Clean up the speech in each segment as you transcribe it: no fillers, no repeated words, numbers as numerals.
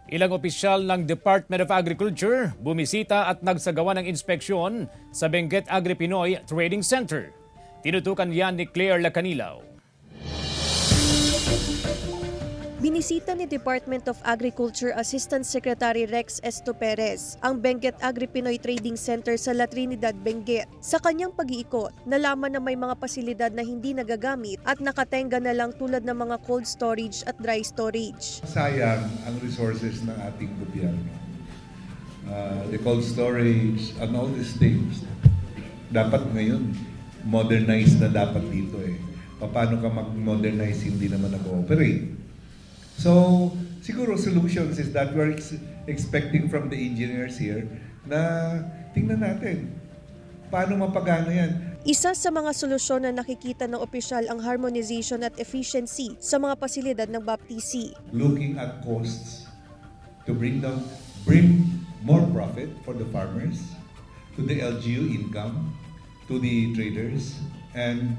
Ilang opisyal ng Department of Agriculture bumisita at nagsagawa ng inspeksyon sa Benguet Agri-Pinoy Trading Center. Tinutukan yan ni Claire Lacanilaw. Binisita ni Department of Agriculture Assistant Secretary Rex Esto Perez ang Benguet Agri-Pinoy Trading Center sa La Trinidad, Benguet. Sa kanyang pag-iikot, nalaman na may mga pasilidad na hindi nagagamit at nakatenga na lang tulad ng mga cold storage at dry storage. Sayang ang resources ng ating gobyerno. The cold storage and all these things, dapat ngayon, modernize na dapat dito eh. Paano ka mag-modernize hindi naman nag-ooperate? So, siguro solutions is that we're expecting from the engineers here na tingnan natin paano mapagana yan. Isa sa mga solusyon na nakikita ng opisyal ang harmonization at efficiency sa mga pasilidad ng BAPTC. Looking at costs to bring more profit for the farmers, to the LGU income, to the traders, and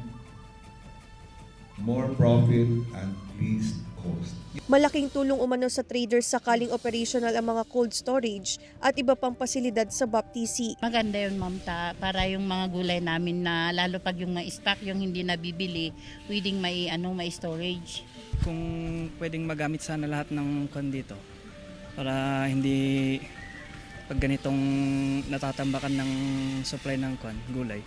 more profit and least cost. Malaking tulong umano sa traders sakaling operational ang mga cold storage at iba pang pasilidad sa BAPTC. Maganda yun, ma'am, para yung mga gulay namin na lalo pag yung stock yung hindi nabibili, pwedeng may storage. Kung pwedeng magamit sana lahat ng kon dito para hindi pag ganitong natatambakan ng supply ng gulay,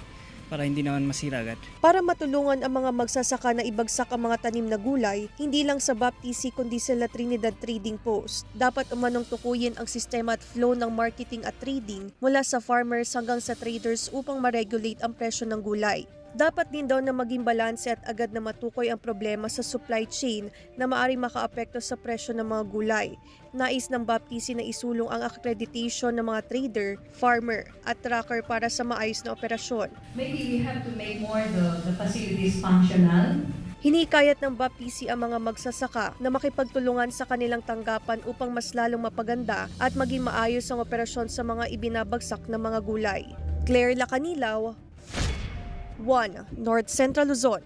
para hindi naman masira agad. Para matulungan ang mga magsasaka na ibagsak ang mga tanim na gulay, hindi lang sa BAPTC kundi sa La Trinidad Trading Post. Dapat umanong tukuyin ang sistema at flow ng marketing at trading mula sa farmers hanggang sa traders upang ma-regulate ang presyo ng gulay. Dapat din daw na maging balanse at agad na matukoy ang problema sa supply chain na maaaring makaapekto sa presyo ng mga gulay. Nais ng BAPTC na isulong ang accreditation ng mga trader, farmer at tracker para sa maayos na operasyon. Maybe we have to make more the facilities functional. Hinikayat ng BAPTC ang mga magsasaka na makipagtulungan sa kanilang tanggapan upang mas lalong mapaganda at maging maayos ang operasyon sa mga ibinabagsak na mga gulay. Claire Lacanilaw, 1 North Central Luzon.